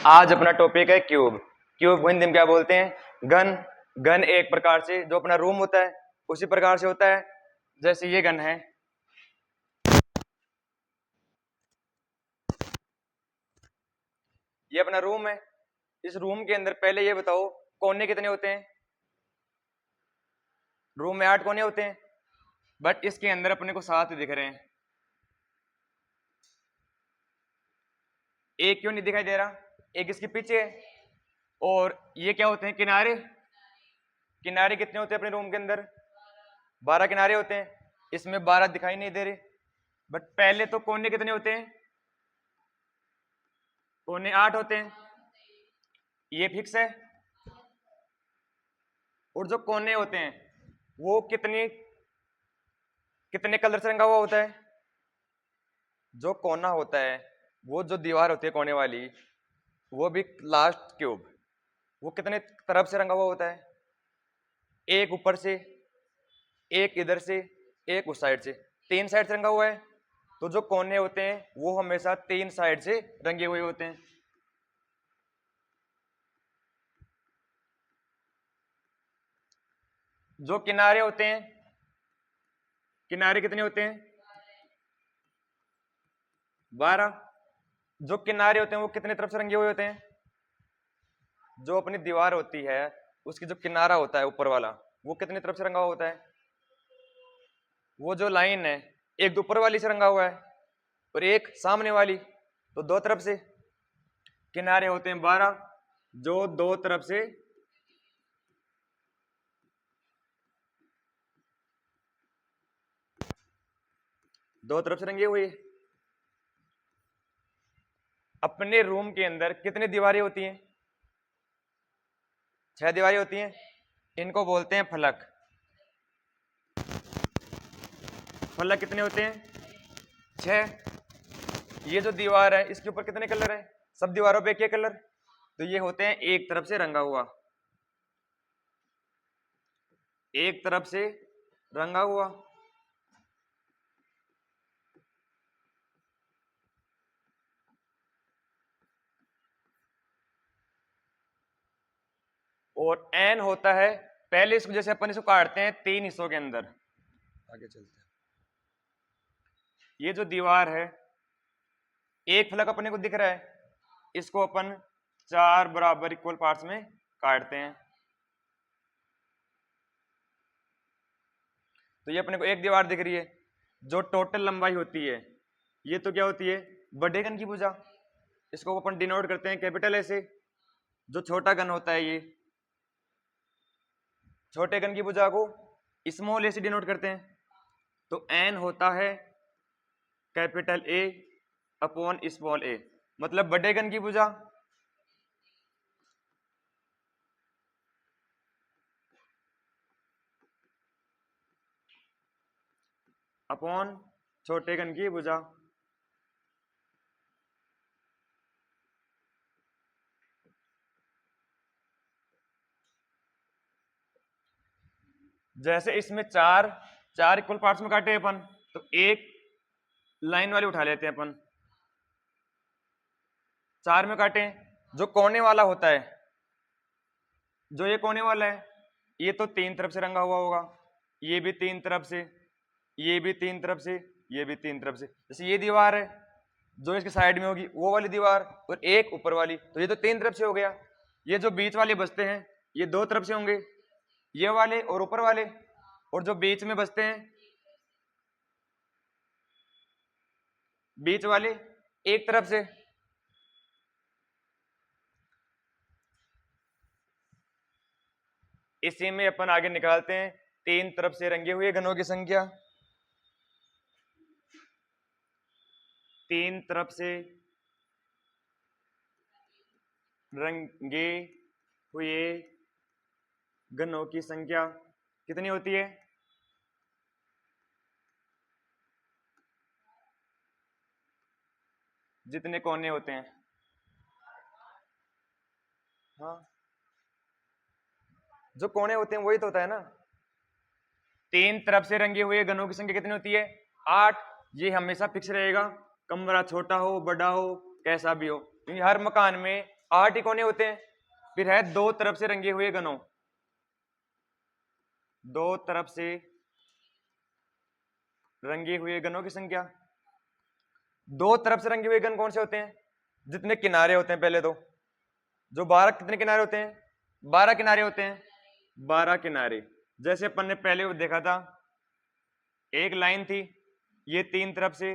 आज अपना टॉपिक है क्यूब। क्यूब को हिंदी में क्या बोलते हैं? घन। घन एक प्रकार से जो अपना रूम होता है उसी प्रकार से होता है। जैसे ये घन है, ये अपना रूम है। इस रूम के अंदर पहले ये बताओ कोने कितने होते हैं? रूम में 8 कोने होते हैं, बट इसके अंदर अपने को 7 दिख रहे हैं। एक क्यों नहीं दिखाई दे रहा? एक इसके पीछे है। और ये क्या होते हैं? किनारे। किनारे कितने होते हैं अपने रूम के अंदर? 12 किनारे होते हैं। इसमें 12 दिखाई नहीं दे रहे, बट पहले तो कोने कितने होते हैं? कोने 8 होते हैं, ये फिक्स है। और जो कोने होते हैं वो कितने कितने कलर से रंगा हुआ होता है? जो कोना होता है, वो जो दीवार होती है कोने वाली, वो भी लास्ट क्यूब, वो कितने तरफ से रंगा हुआ होता है? एक ऊपर से, एक इधर से, एक उस साइड से, 3 साइड से रंगा हुआ है। तो जो कोने होते हैं वो हमेशा 3 साइड से रंगे हुए होते हैं। जो किनारे होते हैं, किनारे कितने होते हैं? 12। जो किनारे होते हैं वो कितने तरफ से रंगे हुए होते हैं? जो अपनी दीवार होती है उसकी जो किनारा होता है ऊपर वाला, वो कितनी तरफ से रंगा हुआ होता है? वो जो लाइन है, एक तो ऊपर वाली से रंगा हुआ है और एक सामने वाली, तो 2 तरफ से किनारे होते हैं 12, जो 2 तरफ से रंगे हुए। अपने रूम के अंदर कितनी दीवारें होती हैं? 6 दीवारें होती हैं। इनको बोलते हैं फलक। फलक कितने होते हैं? 6। ये जो दीवार है इसके ऊपर कितने कलर है? सब दीवारों पे एक कलर, तो ये होते हैं एक तरफ से रंगा हुआ, एक तरफ से रंगा हुआ। और एन होता है, पहले इसको जैसे अपन इसको काटते हैं 3 हिस्सों के अंदर। आगे चलते हैं। ये जो दीवार है, एक फलक अपने को दिख रहा है, इसको अपन 4 बराबर इक्वल पार्ट्स में काटते हैं। तो ये अपने को एक दीवार दिख रही है। जो टोटल लंबाई होती है, ये तो क्या होती है? बड़े घन की भुजा। इसको अपन डिनोट करते हैं कैपिटल ए से। जो छोटा घन होता है, ये छोटे घन की भुजा को स्मॉल ए से डिनोट करते हैं। तो एन होता है कैपिटल ए अपॉन स्मॉल ए, मतलब बड़े घन की भुजा अपॉन छोटे घन की भुजा। जैसे इसमें चार इक्वल पार्ट्स में काटे अपन, तो एक लाइन वाली उठा लेते हैं अपन, 4 में काटे। जो कोने वाला होता है, जो ये कोने वाला है, ये तो 3 तरफ से रंगा हुआ होगा, ये भी 3 तरफ से, ये भी 3 तरफ से, ये भी 3 तरफ से। जैसे ये दीवार है, जो इसके साइड में होगी वो वाली दीवार, और एक ऊपर वाली, तो ये तो 3 तरफ से हो गया। ये जो बीच वाले बचते हैं ये 2 तरफ से होंगे, ये वाले और ऊपर वाले। और जो बीच में बचते हैं, बीच वाले एक तरफ से। इसी में अपन आगे निकालते हैं 3 तरफ से रंगे हुए घनों की संख्या। 3 तरफ से रंगे हुए घनों की संख्या कितनी होती है? जितने कोने होते हैं। हाँ, जो कोने होते हैं वही तो होता है ना। 3 तरफ से रंगे हुए घनों की संख्या कितनी होती है? 8। ये हमेशा फिक्स रहेगा, कमरा छोटा हो बड़ा हो कैसा भी हो, क्योंकि हर मकान में 8 ही कोने होते हैं। फिर है दो तरफ से रंगे हुए घनों, दो तरफ से रंगे हुए घनों की संख्या। दो तरफ से रंगे हुए घन कौन से होते हैं? जितने किनारे होते हैं। पहले तो जो 12 कितने किनारे होते हैं? 12 किनारे होते हैं। 12 किनारे, जैसे अपन ने पहले देखा था, एक लाइन थी, ये तीन तरफ से,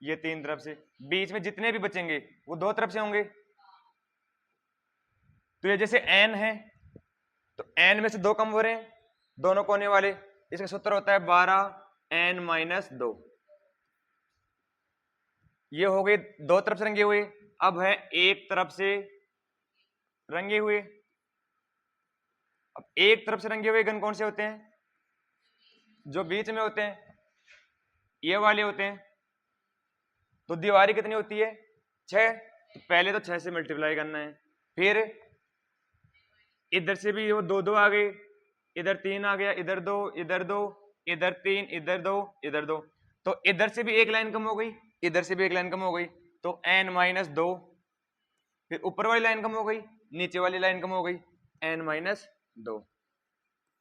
ये तीन तरफ से, बीच में जितने भी बचेंगे वो दो तरफ से होंगे। तो ये जैसे एन है, तो एन में से दो कम हो रहे हैं, दोनों कोने वाले। इसका सूत्र होता है 12n-2। ये हो गए दो तरफ से रंगे हुए। अब है एक तरफ से रंगे हुए। अब एक तरफ से रंगे हुए घन कौन से होते हैं? जो बीच में होते हैं, ये वाले होते हैं। तो दीवारी कितनी होती है? 6। तो पहले तो 6 से मल्टीप्लाई करना है, फिर इधर से भी वो दो दो आ गए, इधर 3 आ गया, इधर 2, इधर 2, इधर 3, इधर 2, इधर 2। तो इधर से भी एक लाइन कम हो गई, इधर से भी एक लाइन कम हो गई, तो n-2। फिर ऊपर वाली लाइन कम हो गई, नीचे वाली लाइन कम हो गई, n-2।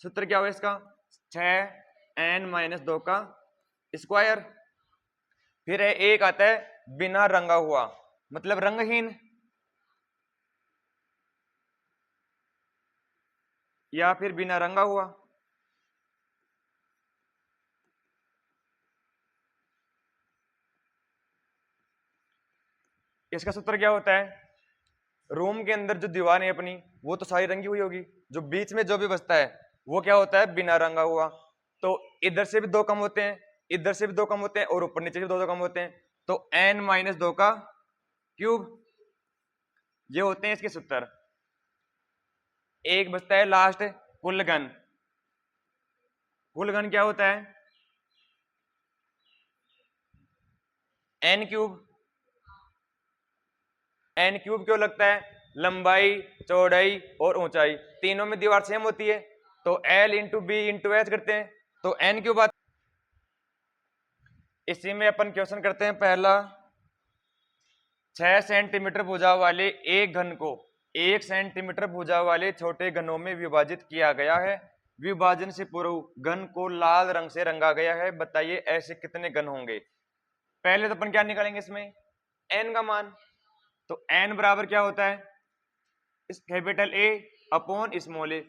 सूत्र क्या हुआ इसका? 6n-2 का स्क्वायर। फिर है एक आता है बिना रंगा हुआ, मतलब रंगहीन, या फिर बिना रंगा हुआ। इसका सूत्र क्या होता है? रूम के अंदर जो दीवारें अपनी, वो तो सारी रंगी हुई होगी, जो बीच में जो भी बचता है वो क्या होता है? बिना रंगा हुआ। तो इधर से भी दो कम होते हैं, इधर से भी दो कम होते हैं, और ऊपर नीचे भी दो कम होते हैं। तो n-2 का क्यूब, ये होते हैं इसके सूत्र। एक बचता है लास्ट, कुल घन। कुल घन क्या होता है? n cube. n क्यूब क्यों लगता है? लंबाई, चौड़ाई और ऊंचाई तीनों में दीवार सेम होती है, तो l into B into H करते हैं, तो n क्यूब आता। इसी में अपन क्वेश्चन करते हैं पहला। 6 सेंटीमीटर भुजा वाले एक घन को 1 सेंटीमीटर भुजा वाले छोटे घनों में विभाजित किया गया है। विभाजन से पूर्व घन को लाल रंग से रंगा गया है। बताइए ऐसे कितने घन होंगे? पहले तो अपन क्या निकालेंगे इसमें? n का मान। तो n बराबर क्या होता है? इस कैपिटल A अपॉन स्मॉल ए।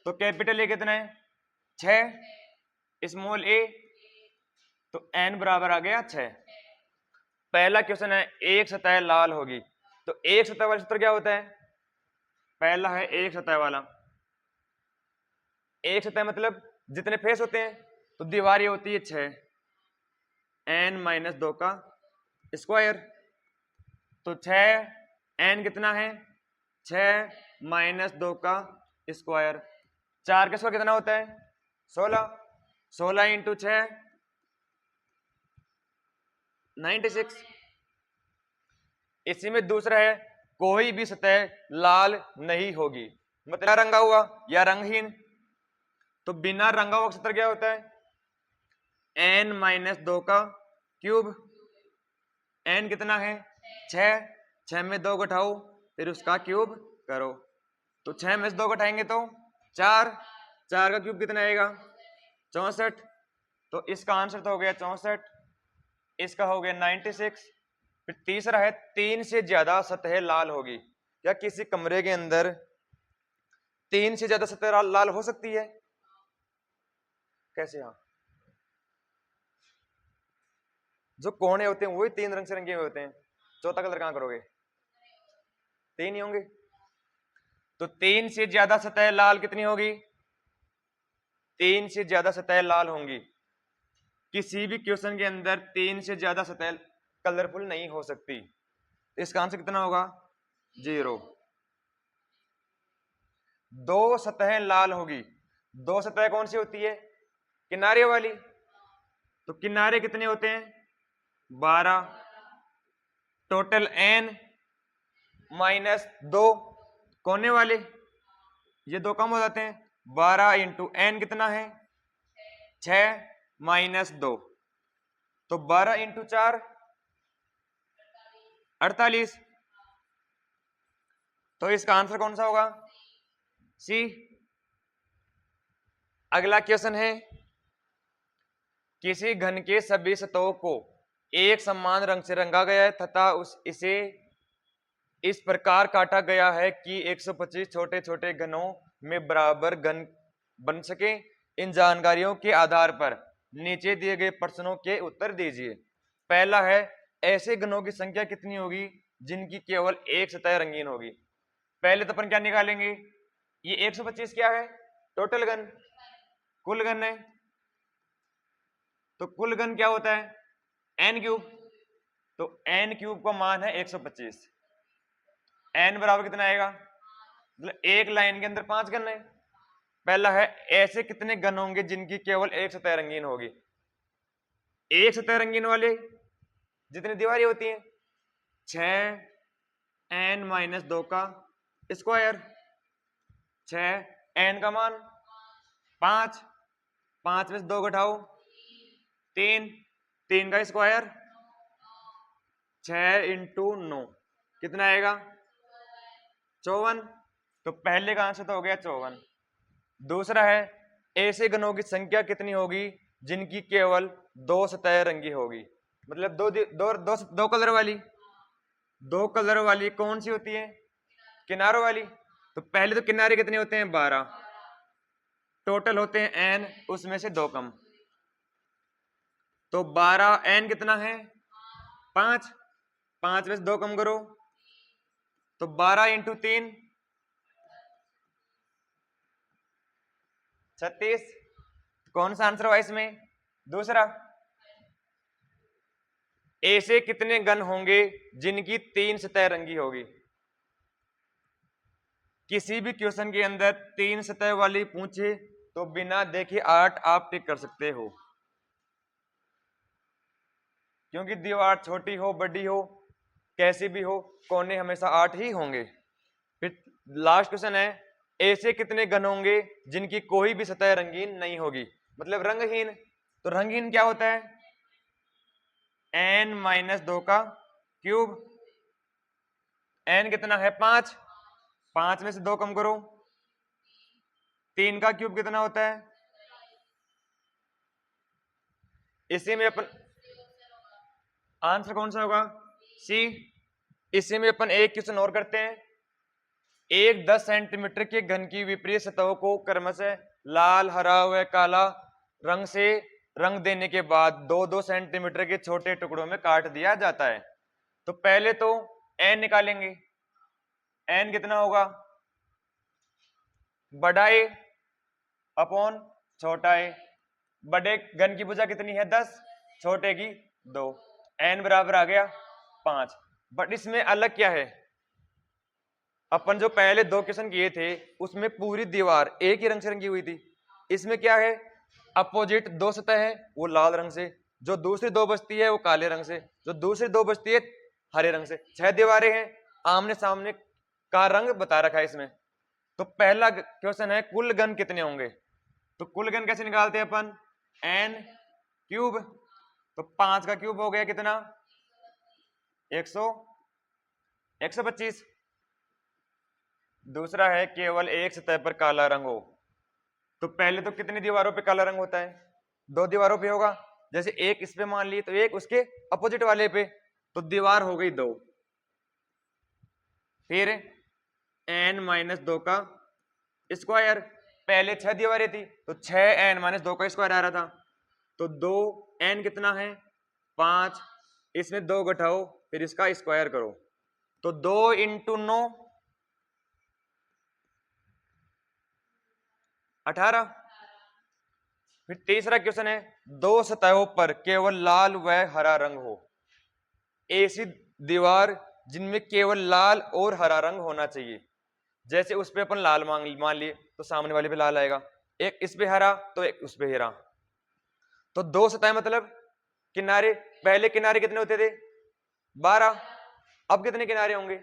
तो कैपिटल A कितना है? 6, स्मॉल a, तो n बराबर आ गया 6। पहला क्वेश्चन है एक सतह लाल होगी, तो एक सतह वाला सूत्र क्या होता है? पहला है एक सतह वाला। एक सतह मतलब जितने फेस होते हैं, तो दीवार ये होती है 6, n-2 का स्क्वायर। तो 6, n कितना है? 6-2 का स्क्वायर। 4 का स्क्वायर कितना होता है? 16। 16 इंटू 6 96। इसी में दूसरा है कोई भी सतह लाल नहीं होगी, मतलब रंगा हुआ या रंगहीन। तो बिना रंगा हुआ सतह क्या होता है? n-2 का क्यूब। n कितना है? 6। 6 में 2 घटाओ, फिर उसका क्यूब करो। तो 6 में से 2 घटाएंगे तो 4। 4 का क्यूब कितना आएगा? 64। तो इसका आंसर तो हो गया 64, इसका हो गया 96। फिर तीसरा है 3 से ज्यादा सतह लाल होगी। क्या किसी कमरे के अंदर 3 से ज्यादा सतह लाल हो सकती है? कैसे? हाँ, जो कोने होते हैं वही 3 रंग से रंगे हुए होते हैं, चौथा कलर कहां करोगे? 3 ही होंगे। तो 3 से ज्यादा सतह लाल कितनी होगी? 3 से ज्यादा सतह लाल होंगी। किसी भी क्वेश्चन के अंदर 3 से ज्यादा सतह कलरफुल नहीं हो सकती। तो इसका आंसर कितना होगा? 0। 2 सतहें लाल होगी। 2 सतह कौन सी होती है? किनारे वाली। तो किनारे कितने होते हैं? 12। टोटल n-2 कोने वाले, ये दो कम हो जाते हैं। 12 इंटू n कितना है? 6-2, तो 12 इंटू 4 48। तो इसका आंसर कौन सा होगा? सी। अगला क्वेश्चन है, किसी घन के सभी सतहों को एक समान रंग से रंगा गया है तथा इसे इस प्रकार काटा गया है कि 125 छोटे छोटे घनों में बराबर घन बन सके। इन जानकारियों के आधार पर नीचे दिए गए प्रश्नों के उत्तर दीजिए। पहला है, ऐसे घनों की संख्या कितनी होगी जिनकी केवल एक सतह रंगीन होगी? पहले तो अपन क्या निकालेंगे, ये 125 क्या है? टोटल घन, कुल घन है। तो कुल घन क्या होता है? n cube. तो n क्यूब का मान है 125। n बराबर कितना आएगा? मतलब एक लाइन के अंदर 5 घन है। पहला है, ऐसे कितने घन होंगे जिनकी केवल एक सतह रंगीन होगी? एक सतह रंगीन वाले जितनी दीवारें होती हैं, 6n-2 का स्क्वायर, 6 n का मान 5, 5 में से 2 घटाओ 3, 3 का स्क्वायर 6 × 9 कितना आएगा? 54। तो पहले का आंसर तो हो गया 54। दूसरा है, ऐसे घनों की संख्या कितनी होगी जिनकी केवल 2 सतह रंगी होगी? मतलब दो कलर वाली। 2 कलर वाली कौन सी होती है? किनारों वाली। तो पहले तो किनारे कितने होते हैं? 12। टोटल होते हैं n, उसमें से 2 कम। तो 12 n कितना है? 5, 5 में से 2 कम करो तो 12 × 3 36। कौन सा आंसर हुआ इसमें? दूसरा। ऐसे कितने घन होंगे जिनकी 3 सतह रंगी होगी? किसी भी क्वेश्चन के अंदर 3 सतह वाली पूछे तो बिना देखे 8 आप टिक कर सकते हो, क्योंकि दीवार छोटी हो बड़ी हो कैसी भी हो, कोने हमेशा 8 ही होंगे। फिर लास्ट क्वेश्चन है, ऐसे कितने घन होंगे जिनकी कोई भी सतह रंगीन नहीं होगी, मतलब रंगहीन? तो रंगहीन क्या होता है? n-2 का क्यूब। n कितना है? 5, 5 में से 2 कम करो 3 का क्यूब कितना होता है? इसी में अपन आंसर कौन सा होगा? सी। इसी में अपन एक क्वेश्चन और करते हैं। एक 10 सेंटीमीटर के घन की विपरीत सतहों को क्रमशः लाल, हरा व काला रंग से रंग देने के बाद 2-2 सेंटीमीटर के छोटे टुकड़ों में काट दिया जाता है। तो पहले तो n निकालेंगे। n कितना होगा? बड़ा ए अपॉन छोटा ए। बड़े घन की भुजा कितनी है? 10, छोटे की 2। n बराबर आ गया 5। बट इसमें अलग क्या है? अपन जो पहले 2 क्वेश्चन किए थे उसमें पूरी दीवार एक ही रंग से रंगी हुई थी। इसमें क्या है? अपोजिट 2 सतह है वो लाल रंग से, जो दूसरी 2 बचती है वो काले रंग से, जो दूसरी 2 बचती है हरे रंग से। 6 दीवारें हैं, आमने सामने का रंग बता रखा है इसमें। तो पहला क्वेश्चन है, कुल घन कितने होंगे? तो कुल घन कैसे निकालते हैं अपन? n cube. तो 5 का क्यूब हो गया कितना? 125। दूसरा है, केवल एक सतह पर काला रंग हो। तो पहले तो कितनी दीवारों पे काला रंग होता है? 2 दीवारों पे होगा। जैसे एक इस पे मान ली तो एक उसके अपोजिट वाले पे, तो दीवार हो गई 2। फिर n-2 का स्क्वायर। पहले 6 दीवारें थी तो 6n-2 का स्क्वायर आ रहा था। तो 2n कितना है? 5, इसमें 2 घटाओ फिर इसका स्क्वायर करो तो 2 × 9 18। फिर तीसरा क्वेश्चन है, 2 सतहों पर केवल लाल व हरा रंग हो। ऐसी दीवार जिनमें केवल लाल और हरा रंग होना चाहिए। जैसे उस पे अपन लाल मान लिए तो सामने वाले पे लाल आएगा, एक इस पे हरा तो एक उस पे हरा। तो 2 सतह मतलब किनारे, पहले किनारे कितने होते थे? 12। अब कितने किनारे होंगे?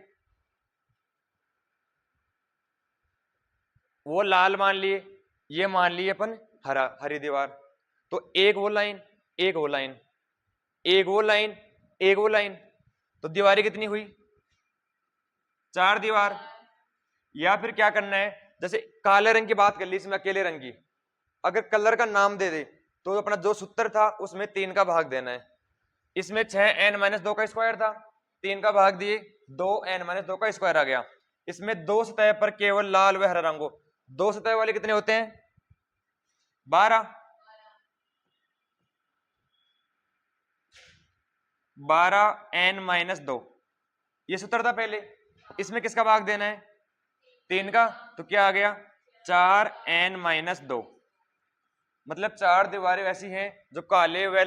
वो लाल मान लिए, ये मान लिए अपन हरी दीवार। तो एक वो लाइन, एक वो लाइन, एक वो लाइन, एक वो लाइन, तो दीवारें कितनी हुई? 4 दीवार। या फिर क्या करना है, जैसे काले रंग की बात कर ली, इसमें अकेले रंग की, अगर कलर का नाम दे दे तो अपना जो सूत्र था उसमें 3 का भाग देना है। इसमें 6n-2 का स्क्वायर था, 3 का भाग दिए, 2n-2 का स्क्वायर आ गया। इसमें दो सतह पर केवल लाल व हरा रंग हो, दो सतह वाले कितने होते हैं, 12, 12n-2, ये सूत्र था पहले। इसमें किसका भाग देना है, 3 का, तो क्या आ गया 4n-2। मतलब 4 दीवारें ऐसी हैं जो काले व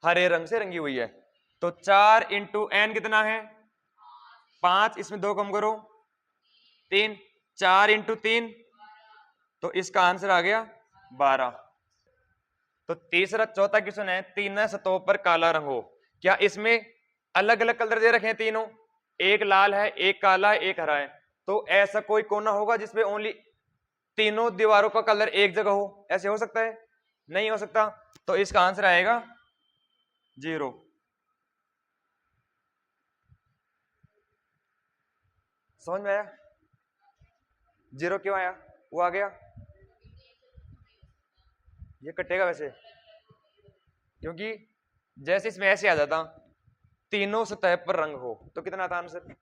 हरे रंग से रंगी हुई है। तो 4 इंटू एन कितना है 5, इसमें 2 कम करो 3, 4 इंटू 3, तो इसका आंसर आ गया 12। तो तीसरा चौथा क्वेश्चन है, तीन सतहों पर काला रंग हो, क्या इसमें अलग अलग कलर दे रखे हैं तीनों, एक लाल है, एक काला है, एक हरा है, तो ऐसा कोई कोना होगा जिसपे ओनली तीनों दीवारों का कलर एक जगह हो, ऐसे हो सकता है, नहीं हो सकता। तो इसका आंसर आएगा 0। समझ में आया, 0 क्यों आया, वो आ गया, ये कटेगा वैसे, क्योंकि जैसे इसमें ऐसे आ जाता तीनों सतह पर रंग हो, तो कितना था आंसर,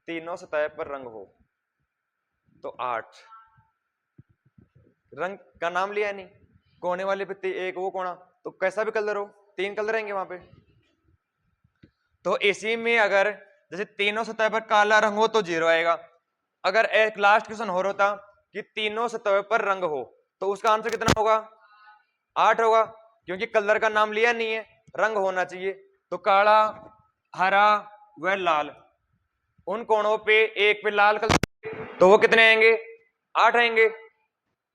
तीनों सतह पर रंग हो तो 8। रंग का नाम लिया नहीं, कोने वाले पे एक वो कोना, तो कैसा भी कलर हो 3 कलर रहेंगे वहां पे। तो इसी में अगर जैसे तीनों सतह पर काला रंग हो तो 0 आएगा, अगर एक लास्ट क्वेश्चन हो रहा था कि तीनों सतह पर रंग हो, तो उसका आंसर कितना होगा, 8 होगा, क्योंकि कलर का नाम लिया नहीं है, रंग होना चाहिए। तो काला, हरा व लाल, उन कोणों पे एक पे लाल कलर, तो वो कितने आएंगे, 8 आएंगे।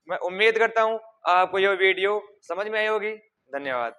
मैं उम्मीद करता हूं आपको यह वीडियो समझ में आई होगी। धन्यवाद।